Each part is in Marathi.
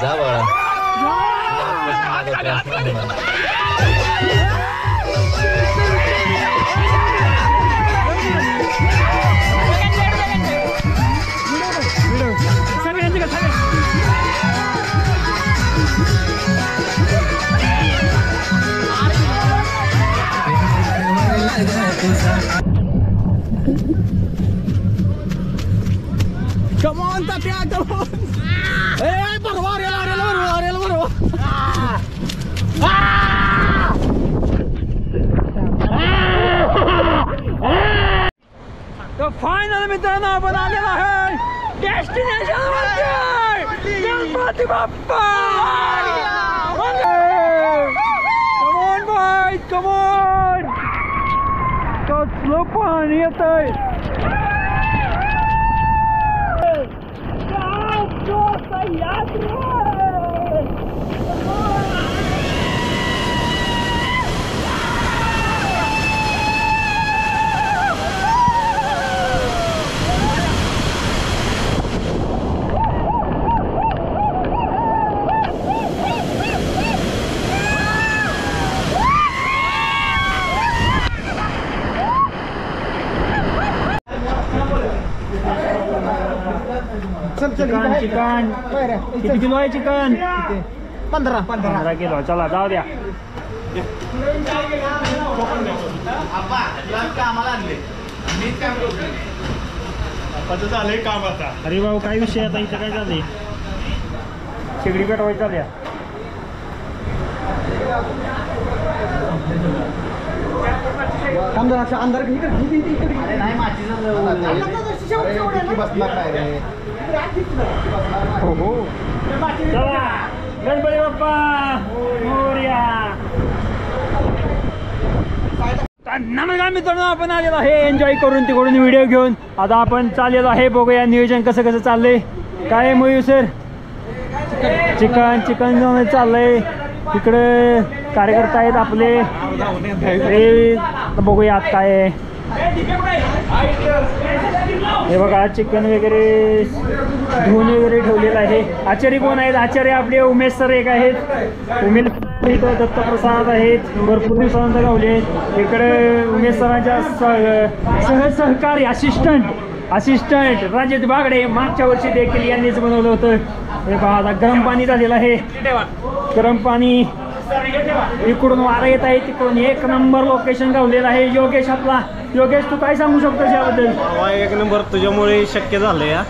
जा बाळा Come on, Tatya, come on! Hey, barabar, barabar. तो फायनल मित्रांनो आपण आलेलो आहे डेस्टिनेशन वरती Ganpati Bappa. Come on bye, come on. कसलं पाणी येतंय. चिकन चिकन किती किलो आहे चिकन? 15 किलो. चला जाऊ द्या. काम आता. अरे भाऊ काय विषय आता इथं काय झाले? शेगडी पेटवायची चालल्या. अंदर हो चला गणपती बाप्पा मोरया. नमस्कार मित्रांनो, आपण आलेलो आहे एन्जॉय करून तिकडून व्हिडिओ घेऊन. आता आपण चाललेलो आहे, बघूया नियोजन कसं कसं चाललंय. काय मयूर सर? चिकन घेऊन चाललंय. इकडे कार्यकर्ता आहेत आपले. बघूया आत काय आहे. हे बघा चिकन वगैरे धुवून वगैरे ठेवलेलं आहे. आचार्य कोण आहेत? आचार्य आपले उमेश सर एक आहेत. उमेश दत्तप्रसाद आहेत. भरपूर दिवसानंतर गावले आहेत. इकडे उमेश सरांच्या सहकारी असिस्टंट राजेश बागडे मागच्या वर्षी देखील यांनीच बनवलं होतं. हे पहा आता गरम पाणी झालेलं आहे. गरम पाणी इकडून वारा येत आहे, तिकडून एक नंबर लोकेशन गावलेलं आहे. योगेश आपला. योगेश तू काय सांगू शकतो याबद्दल? एक नंबर तुझ्यामुळे शक्य झालं या.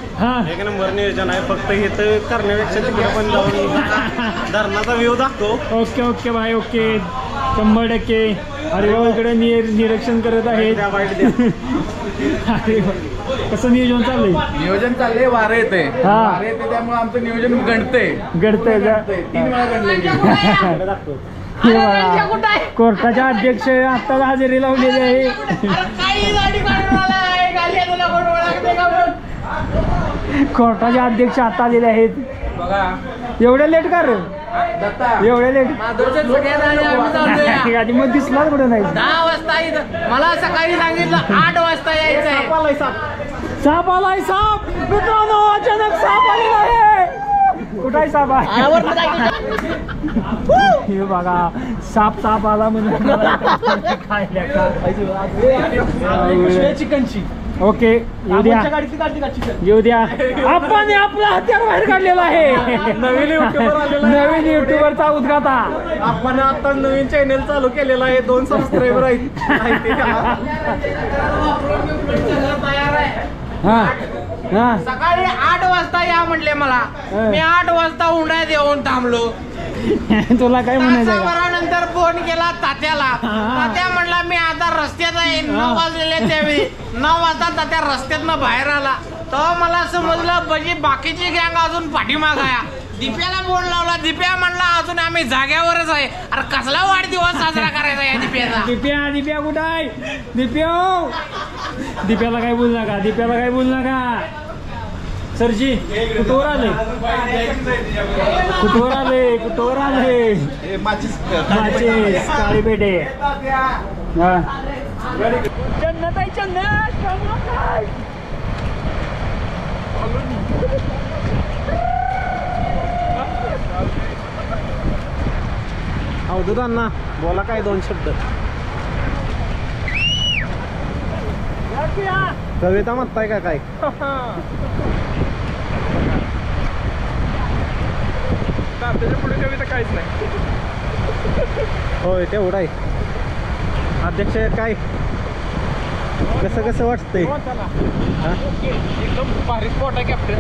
एक नंबर नियोजन आहे. फक्त हे तर करण्यापेक्षा तिकडे पण जाऊन धरणाचा व्ह्यू दाखवतो. ओके भाई ओके 100%. अरे भाऊ इकडे निरीक्षण करत आहेत. अरे कसं नियोजन चाललंय? नियोजन चाललंय. वारं येते त्यामुळे आमचं नियोजन घडतंय 3 वेळा घडलंय. कोर्टाचे अध्यक्ष आता हजेरी लावलेली आहे. कोर्टाचे अध्यक्ष आता आलेले आहेत. एवढे लेट कर एवढे लेट आधी मग दिसला कुठे नाही. 10 वाजता मला सकाळी सांगितलं 8 वाजता यायचं. साप आलाय साप. मित्रांनो अचानक साप आलेला आहे. कुठे साप आहे? हे बघा साप आला म्हणून चिकनची. ओके येऊ द्या. आपण आपला हत्यार बाहेर काढलेला आहे. नवीन युट्यूबरचा उद्घाता. आपण आता नवीन चॅनल चालू केलेला आहे. 2 सबस्क्रायबर आहेत. सकाळी 8 वाजता या म्हणले मला. मी 8 वाजता उंडायत येऊन थांबलो. तुला काय म्हणायचं? तासाभरानंतर फोन केला तात्याला. तात्या म्हणला मी आता रस्त्यात आहे. 9 वाजलेले त्यावेळी. 9 वाजता तात्या रस्त्यातनं बाहेर आला. तेव्हा मला समजलं बाकीची गँग अजून पाठीमाग आहे. दिप्याला फोन लावला. दिप्या म्हणला अजून आम्ही जाग्यावरच आहे. अरे कसला वाढदिवस साजरा करायचा या दिप्याचा? दिप्या कुठं आहे? दिप्याला काय बोलू नका. सरजी कुठवर आले कुठवर आले माचीस काळी पेठे हा जन्नत आहे जन्नत अवधूत अण्णा बोला काय 2 शब्द कविता म्हणताय का काय त्याच्या पुढे कविता काहीच नाही होय तेवढं आहे अध्यक्ष काय कसं वाटतंय एकदम भारी स्पॉट आहे कॅप्टन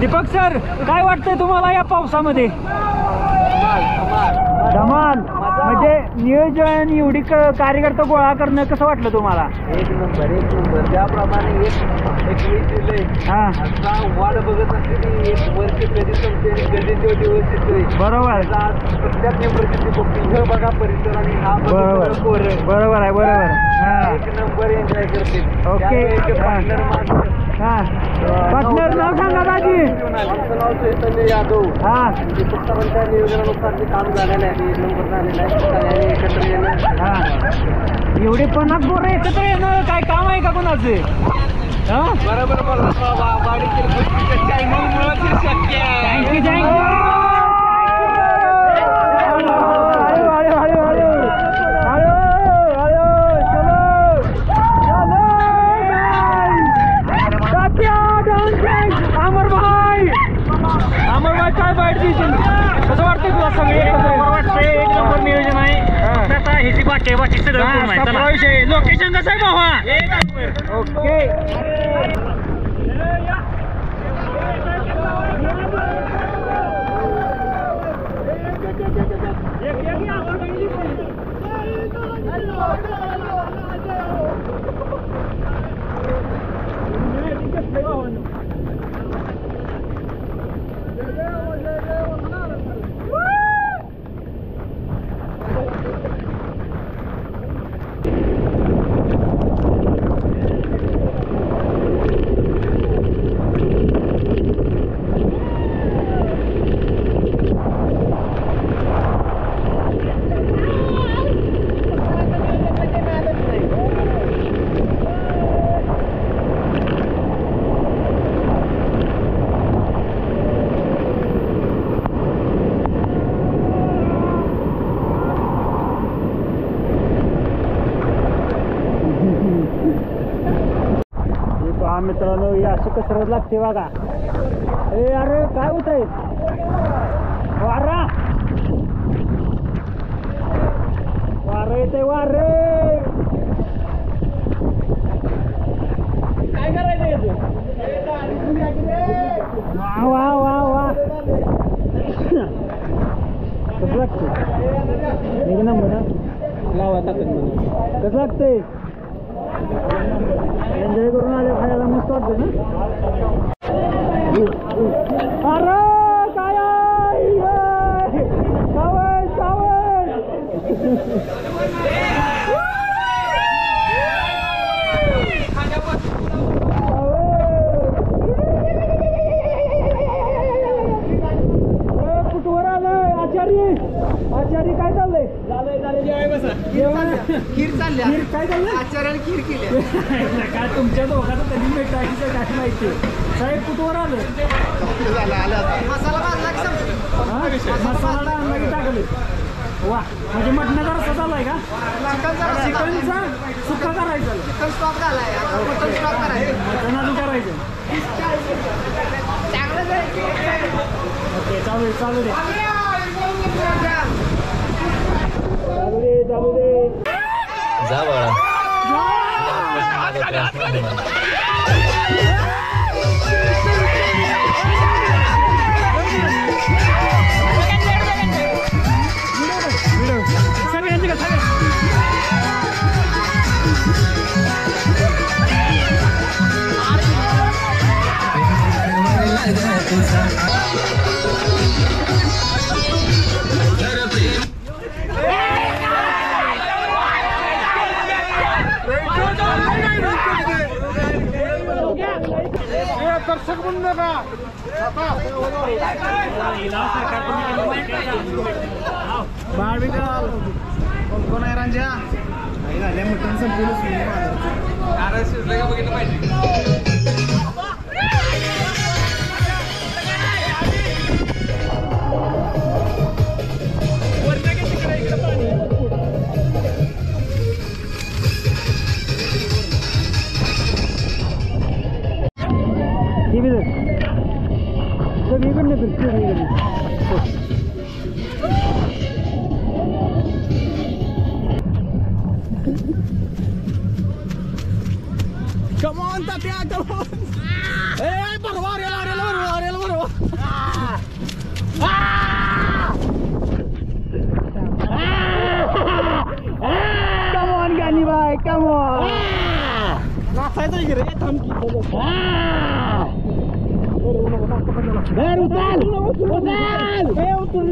दीपक सर काय वाटतंय तुम्हाला या पावसामध्ये धमाल म्हणजे नियोजन एवढी कार्यकर्ता गोळा करणं कसं वाटलं तुम्हाला एक नंबर त्याप्रमाणे एक जुलै हा वाट बघत असते एक वर्ष कधी संपते कधी तो दिवस येतोय बरोबर प्रत्येक मेंबरची बघ बघा परिसर आणि हा बरोबर आहे हा एक नंबर एन्जॉय करते ओके हा पार्टनर नाव सांगा दाजी आमचं नाव चैतन्य यादव हा दीपक सरांच्या नियोजनानुसार ते काम झालेलं आहे 1 नंबर झालेला आहे सगळ्यांनी एकत्र येणं हा एवढे 50 पोरं एकत्र येणं काय काम आहे का कोणाचे हा बरोबर थँक्यू काय बाईट देशील कसं वाटतंय तुला सगळे वाटतंय 1 नंबर नियोजन आहे आता ह्याची बाकी सगळं विषय लोकेशन कसं आहे भावा ओके मित्रांनो ही अशी कसरत लागते बघा ए अरे काय होत आहे वारा येते वारे काय करायचं वा वा वा कसं लागते 1 नंबर लावा ताकद कसं लागतंय एन्जॉय करून आले खायला मस्त वाटतं ना अरे काय कुठवर आलंय आचार्य काय चाललंय खीर चालली खीर काय चाललंय आचार्याने खीर केली काय तुमच्या दोघांचं कधी टाकीचं काय माहिती साहेब कुठवर आलं मसाला भाजला की संपलं. मसाला आणला की टाकले वा म्हणजे मटणाचा रस्सा चाललाय का चिकनचा सुक्का करायचं चिकन स्टॉक झालाय मटन स्टॉक करायचं मटण अजून करायचं ओके चालू दे चालू दे जा बाळा कोण आहे रांजा झाल्या मटण संपूर्ण बघितलं पाहिजे Come on, Tatya, come on! Hey, barawa, barawa! Come on, Gani bhai, come on! Nasaita gire, thamki. Hey, utal! Hey, utal!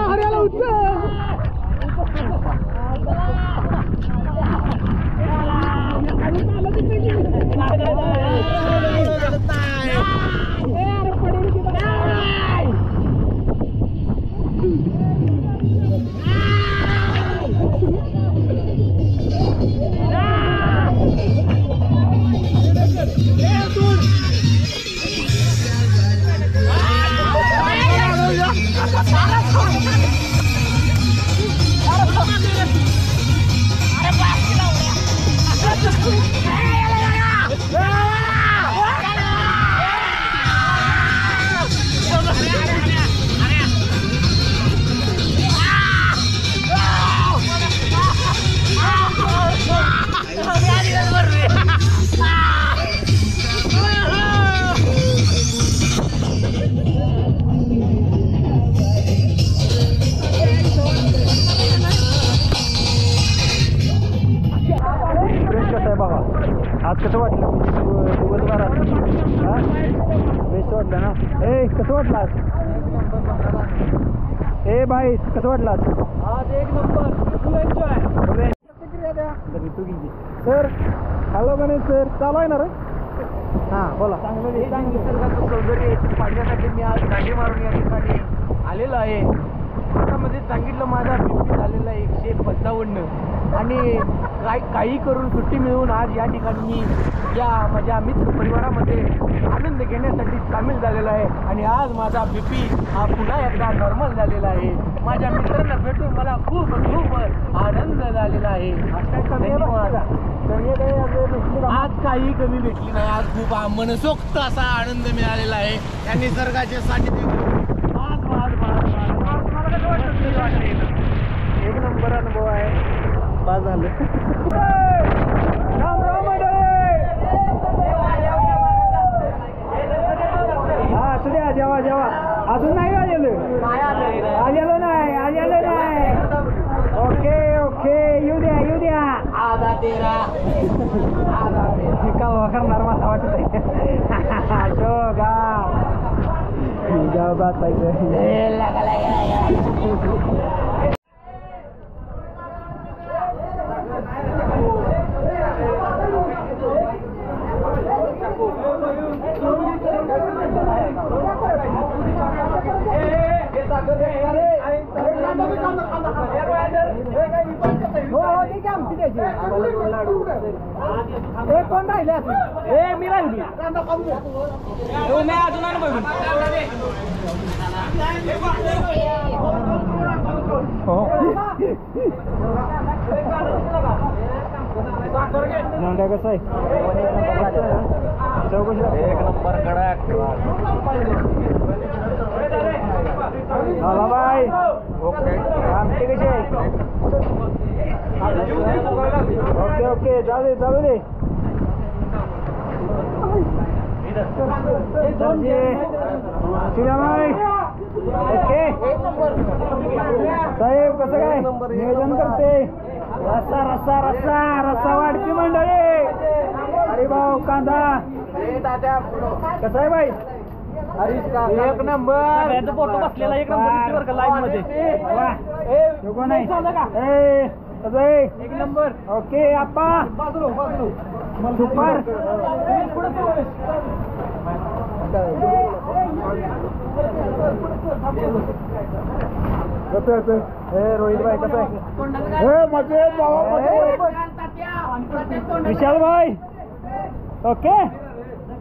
Haryala, utal! आज कसं वाटलं दिवसभरात बेस्ट वाटलं ना ए कसं वाटलं आज ए बाई कसं वाटलं आज एक नंबर फुल enjoy sir hello Ganesh sir चालू आहे ना रे हां बोला चांगलं निसर्गाचं सौंदर्य पाहण्यासाठी मी आज गाडी मारून या ठिकाणी आलेलो आहे त्यामध्ये सांगितलं माझा BP झालेला 155 आणि काही करून सुट्टी मिळवून आज या ठिकाणी मी या माझ्या मित्र परिवारामध्ये आनंद घेण्यासाठी सामील झालेला आहे आणि आज माझा BP हा पुन्हा एकदा नॉर्मल झालेला आहे माझ्या मित्रांना भेटून मला खूप खूप आनंद झालेला आहे आज काही कमी भेटली नाही आज खूप मनसोक्त असा आनंद मिळालेला आहे त्या निसर्गाचे सानिध्य एक नंबर अनुभव आहे पास झालं हा असू द्या जेव्हा जेव्हा अजून नाही आलेलो नाही ओके ओके येऊ द्या आधा तेरा का करणार मला वाटत आहे जाऊ बात पाहिजे कोण राहिले मी राहिली अजून नांड्या कसं आहे चौकशी एक नंबर कडक आला बाय आमचे कसे आहे ओके ओके चालू दे चालू दे बाय ओके साहेब कसं काय नियोजन करते रस्ता रस्ता रस्ता रस्ता वाढती मंडळी अरे भाऊ कांदा कसं आहे बाई एक नंबर फोटो बसलेला एक नंबर लाईन मध्ये कोण आहे एक नंबर ओके आप्पा सुपर रोहित भाई कसं आहे विशाल भाई ओके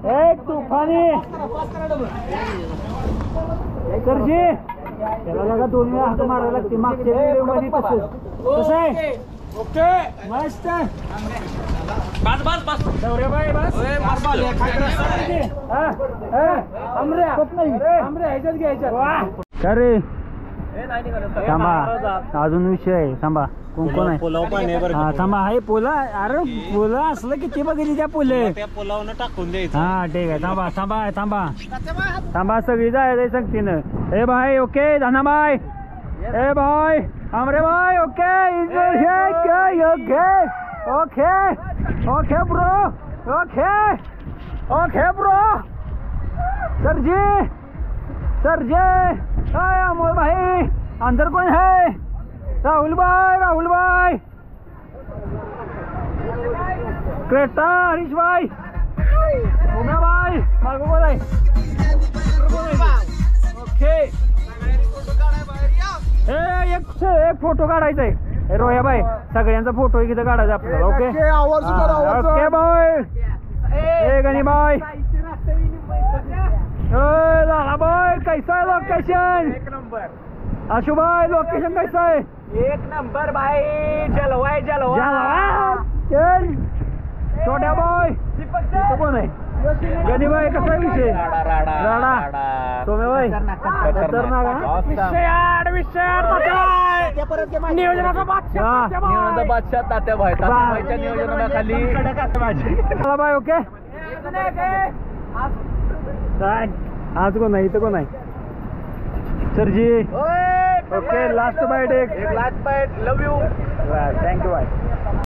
एक तुफानी सरजी त्याला लगा 2 वेळा हात मारायला लागते मागच्या व्हिडिओ मध्ये तसंच कसं आहे ओके मस्त बस बस बस दौरे बाई बस अरे थांबा अजून विषय आहे थांबा कोण कोण आहे हा थांबा आहे पोला अरे पोला असलं किती बघितली त्या पोले त्या पुलावनं टाकून द्यायचं हा ठीक आहे थांबा थांबा थांबा थांबा सगळी जायचं संगतीनं ए भाई ओके धनाबाई ए भाई आमरे भाई okay okay okay okay bro okay okay bro सरजी सरजी अमोल भाई अंदर कौन है राहुल भाई क्रेटा हरीश भाई उम्या भाई मागो बोल आहे ओके एक फोटो काढायचा आहे रोया भाई सगळ्यांचा फोटो इथं काढायचा आपल्याला ओके ओके बाय ए गणी बाय लाला भाई कैसा है लोकेशन एक नंबर आशु भाई लोकेशन कैसा है एक नंबर भाई जलवा चल छोट्या भाई कोण आहे गणी भाई कसा आहे विषय राडा सोम्या भाई खतरनाक नियोजनाचा बादशाह तात्या भाई तात्याच्या नियोजनाखाली भाई ओके आज कोण आहे इथं कोण आहे सरजी ओके लास्ट बाईट एक last bite love you thank you bye